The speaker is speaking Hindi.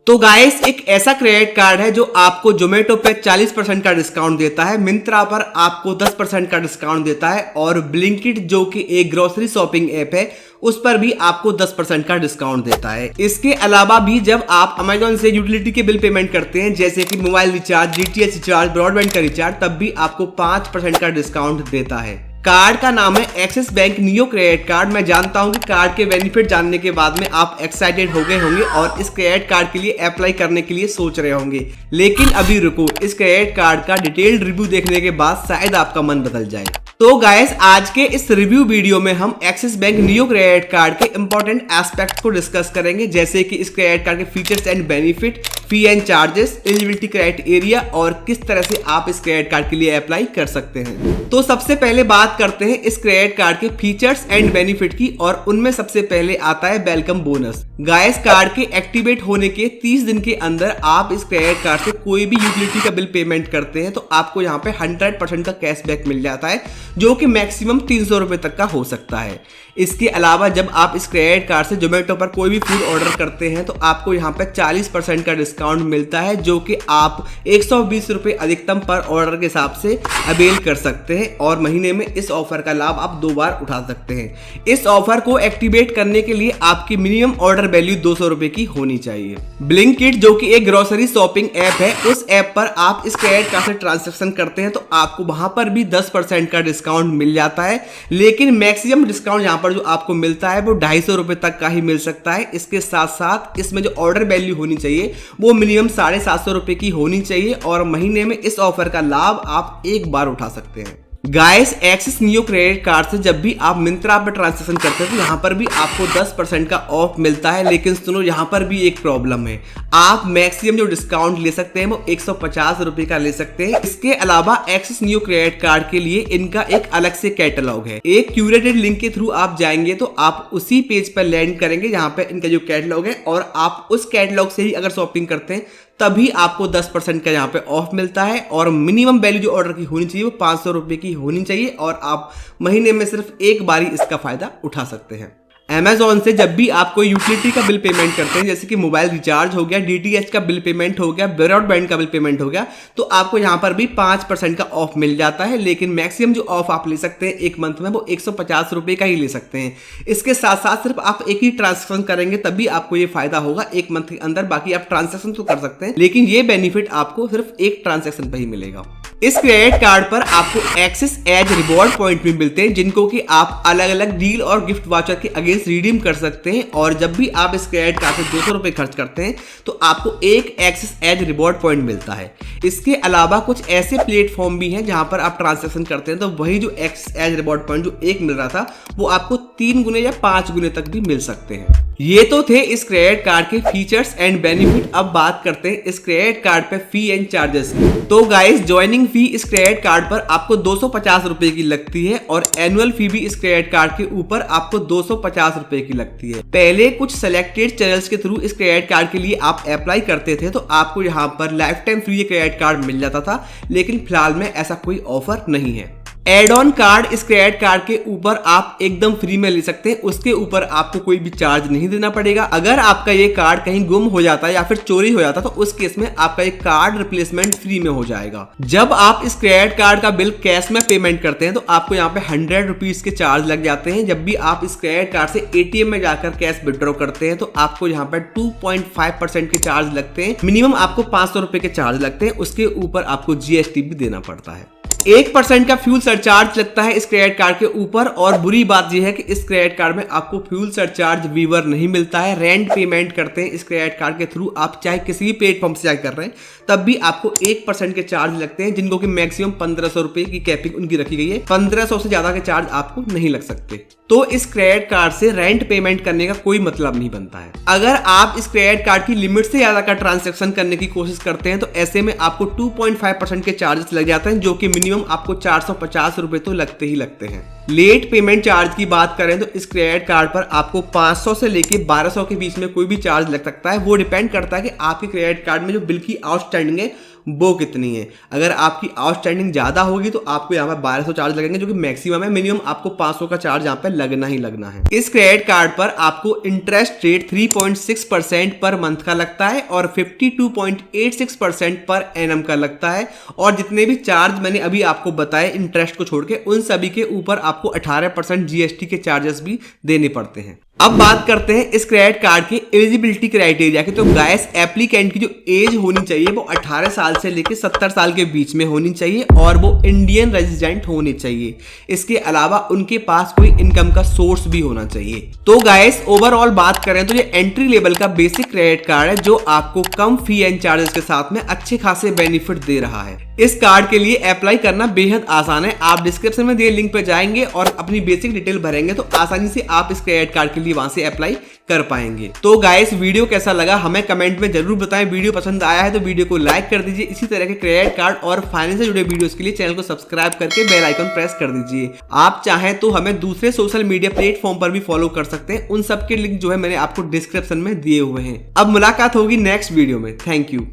तो गाइस एक ऐसा क्रेडिट कार्ड है जो आपको जोमेटो पे 40% का डिस्काउंट देता है, मिंत्रा पर आपको 10% का डिस्काउंट देता है और ब्लिंकिट जो कि एक ग्रोसरी शॉपिंग ऐप है उस पर भी आपको 10% का डिस्काउंट देता है। इसके अलावा भी जब आप अमेजोन से यूटिलिटी के बिल पेमेंट करते हैं जैसे कि mobile recharge, DTH recharge, broadband का रिचार्ज, तब भी आपको 5% का डिस्काउंट देता है। कार्ड का नाम है axis bank neo credit card. मैं जानता हूं कि कार्ड के बेनिफिट जानने के बाद में आप एक्साइटेड हो गए होंगे और इस क्रेडिट कार्ड के लिए अप्लाई करने के लिए सोच रहे होंगे, लेकिन अभी रुको, इस क्रेडिट कार्ड का डिटेल्ड रिव्यू देखने के बाद शायद आपका मन बदल जाए। तो गाइस आज के इस रिव्यू वीडियो में हम axis bank neo credit card के इंपॉर्टेंट एस्पेक्ट को डिस्कस करेंगे, जैसे कि इस क्रेडिट कार्ड के features and benefit, fee and charges, eligibility criteria और किस तरह से आप इस क्रेडिट कार्ड के लिए अप्लाई कर सकते हैं। तो सबसे पहले बात करते हैं इस क्रेडिट कार्ड के फीचर्स एंड बेनिफिट की, और उनमें सबसे पहले आता है वेलकम बोनस। गाइस कार्ड के एक्टिवेट होने के 30 दिन के अंदर आप इस क्रेडिट कार्ड से कोई भी यूटिलिटी का बिल पेमेंट करते हैं तो आपको यहाँ पे 100% का कैशबैक मिल जाता है, जो कि मैक्सिमम 300 रुपए तक का हो सकता है। इसके अलावा जब आप इस क्रेडिट कार्ड से जोमेटो पर कोई भी फूड ऑर्डर करते हैं तो आपको यहाँ पे 40% का डिस्काउंट मिलता है, जो कि आप 120 रुपए अधिकतम पर ऑर्डर के हिसाब से अवेल कर सकते हैं और महीने में इस ऑफर का लाभ आप 2 बार उठा सकते हैं। इस ऑफर को एक्टिवेट करने के लिए आपकी मिनिमम ऑर्डर वैल्यू 200 रुपए की होनी चाहिए। ब्लिंकिट जो कि एक ग्रोसरी शॉपिंग ऐप है, उस ऐप पर आप इस क्रेडिट कार्ड से ट्रांजैक्शन करते हैं तो आपको वहां पर भी 10% का डिस्काउंट मिल जाता है, लेकिन मैक्सिमम डिस्काउंट यहाँ पर जो आपको मिलता है वो 250 रुपए तक का ही मिल सकता है। इसके साथ साथ इसमें जो ऑर्डर वैल्यू होनी चाहिए वो मिनिमम 750 रुपए की होनी चाहिए और महीने में इस ऑफर का लाभ आप एक बार उठा सकते हैं। Guys axis neo credit card से जब भी आप मिंत्रा पर ट्रांजैक्शन करते हैं तो यहाँ पर भी आपको 10% का ऑफ मिलता है, लेकिन सुनो यहाँ पर भी एक प्रॉब्लम है। आप मैक्सिमम जो डिस्काउंट ले सकते हैं वो 150 रुपए का ले सकते हैं। इसके अलावा एक्सिस नियो क्रेडिट कार्ड के लिए इनका एक अलग से कैटलॉग है। एक क्यूरेटेड लिंक के थ्रू आप जाएंगे तो आप उसी पेज पर लैंड करेंगे जहां पे इनका जो कैटलॉग है, और आप उस कैटलॉग से ही अगर शॉपिंग करते हैं तभी आपको 10% का यहाँ पे ऑफ मिलता है और मिनिमम वैल्यू जो ऑर्डर की होनी चाहिए वो 500 रुपए की होनी चाहिए और आप महीने में सिर्फ एक बार ही इसका फायदा उठा सकते हैं। Amazon से जब भी आप कोई यूटिलिटी का बिल पेमेंट करते हैं जैसे कि मोबाइल रिचार्ज हो गया, डीटीएच का बिल पेमेंट हो गया, ब्रॉडबैंड का बिल पेमेंट हो गया, तो आपको यहाँ पर भी 5% का ऑफ मिल जाता है, लेकिन मैक्सिमम जो ऑफ आप ले सकते हैं एक मंथ में वो 150 रुपए का ही ले सकते हैं। इसके साथ साथ सिर्फ आप एक ही ट्रांजेक्शन करेंगे तभी आपको ये फायदा होगा एक मंथ के अंदर। बाकी आप ट्रांजेक्शन तो कर सकते हैं, लेकिन ये बेनिफिट आपको सिर्फ एक ट्रांजेक्शन पर ही मिलेगा। इस क्रेडिट कार्ड पर आपको एक्सिस एज रिवॉर्ड पॉइंट भी मिलते हैं, जिनको कि आप अलग अलग डील और गिफ्ट वाउचर के अगेंस्ट रिडीम कर सकते हैं, और जब भी आप इस क्रेडिट कार्ड से 200 रुपए खर्च करते हैं तो आपको एक एक्सिस एज रिवॉर्ड पॉइंट मिलता है। इसके अलावा कुछ ऐसे प्लेटफॉर्म भी हैं जहां पर आप ट्रांजैक्शन करते हैं तो वही जो एक्सिस एज रिवॉर्ड पॉइंट जो एक मिल रहा था वो आपको 3 गुने या 5 गुने तक भी मिल सकते हैं। ये तो थे इस क्रेडिट कार्ड के फीचर्स एंड बेनिफिट। अब बात करते हैं इस क्रेडिट कार्ड पे फी एंड चार्जेस की। तो गाइस ज्वाइनिंग फी इस क्रेडिट कार्ड पर आपको 250 रुपए की लगती है और एनुअल फी भी इस क्रेडिट कार्ड के ऊपर आपको 250 रुपए की लगती है। पहले कुछ सिलेक्टेड चैनल्स के थ्रू इस क्रेडिट कार्ड के लिए आप अप्लाई करते थे तो आपको यहाँ पर lifetime free credit card मिल जाता था, लेकिन फिलहाल में ऐसा कोई ऑफर नहीं है। एड ऑन कार्ड इस क्रेडिट कार्ड के ऊपर आप एकदम फ्री में ले सकते हैं, उसके ऊपर आपको कोई भी चार्ज नहीं देना पड़ेगा। अगर आपका ये कार्ड कहीं गुम हो जाता है या फिर चोरी हो जाता है तो उस केस में आपका एक कार्ड रिप्लेसमेंट फ्री में हो जाएगा। जब आप इस क्रेडिट कार्ड का बिल कैश में पेमेंट करते हैं तो आपको यहाँ पे 100 रुपीज के चार्ज लग जाते हैं। जब भी आप इस क्रेडिट कार्ड से एटीएम में जाकर कैश विड्रॉ करते हैं तो आपको यहाँ पर 2.5% के चार्ज लगते हैं। मिनिमम आपको 500 रुपए के चार्ज लगते हैं, उसके ऊपर आपको जीएसटी भी देना पड़ता है। 1% का फ्यूल सरचार्ज लगता है इस क्रेडिट कार्ड के ऊपर, और बुरी बात यह है कि इस क्रेडिट कार्ड में आपको फ्यूल सरचार्ज वीवर नहीं मिलता है। रेंट पेमेंट करते हैं इस क्रेडिट कार्ड के थ्रू आप, चाहे किसी भी प्लेटफॉर्म से जाकर कर रहे हैं तब भी आपको 1% के चार्ज लगते हैं, जिनको कि मैक्सिमम 1500 रुपए की कैपिंग उनकी रखी गई है। 1500 से ज्यादा के चार्ज आपको नहीं लग सकते। तो इस क्रेडिट कार्ड से रेंट पेमेंट करने का कोई मतलब नहीं बनता है। अगर आप इस क्रेडिट कार्ड की लिमिट से ज्यादा का ट्रांजैक्शन करने की कोशिश करते हैं तो ऐसे में आपको 2.5% के चार्जेस लग जाते हैं, जो कि मिनिमम आपको 450 रुपए तो लगते ही लगते हैं। लेट पेमेंट चार्ज की बात करें तो इस क्रेडिट कार्ड पर आपको 500 से लेके 1200 के बीच में कोई भी चार्ज लग सकता है। वो डिपेंड करता है कि आपके क्रेडिट कार्ड में जो बिल की आउटस्टैंडिंग है वो कितनी है। अगर आपकी आउटस्टैंडिंग ज़्यादा होगी तो आपको यहाँ पर 1200 चार्ज लगेंगे, जो कि मैक्सिमम है। मिनिमम आपको 500 का चार्ज यहाँ पे लगना ही लगना है। इस क्रेडिट कार्ड पर आपको इंटरेस्ट रेट 3.6% पर मंथ का लगता है और 52.86% पर एनम का लगता है। और जितने भी चार्ज मैंने अभी आपको बताए इंटरेस्ट को छोड़ के, उन सभी के ऊपर आपको 18% जीएसटी के चार्जेस भी देने पड़ते हैं। अब बात करते हैं इस क्रेडिट कार्ड की एलिजिबिलिटी क्राइटेरिया की। तो गाइस, एप्लीकेंट की जो एज होनी चाहिए वो 18 साल से लेकर 70 साल के बीच में होनी चाहिए और वो इंडियन रेजिडेंट होने चाहिए। इसके अलावा उनके पास कोई इनकम का सोर्स भी होना चाहिए। तो गाइस, ओवरऑल बात करें तो ये एंट्री लेवल का बेसिक क्रेडिट कार्ड है जो आपको कम फी एंड चार्जेस के साथ में अच्छे खासे बेनिफिट दे रहा है। इस कार्ड के लिए अप्लाई करना बेहद आसान है। आप डिस्क्रिप्शन में दिए लिंक पे जाएंगे और अपनी बेसिक डिटेल भरेंगे तो आसानी से आप इस क्रेडिट कार्ड के लिए वहां से अप्लाई कर पाएंगे। तो गाइस, वीडियो कैसा लगा हमें कमेंट में जरूर बताएं। वीडियो पसंद आया है तो वीडियो को लाइक कर दीजिए। इसी तरह के क्रेडिट कार्ड और फाइनेंस से जुड़े वीडियोस के लिए चैनल को सब्सक्राइब करके बेल आइकन प्रेस कर दीजिए। आप चाहें तो हमें दूसरे सोशल मीडिया प्लेटफॉर्म पर भी फॉलो कर सकते हैं। उन सब के लिंक जो है मैंने आपको डिस्क्रिप्शन में दिए हुए हैं। अब मुलाकात होगी नेक्स्ट वीडियो में। Thank you.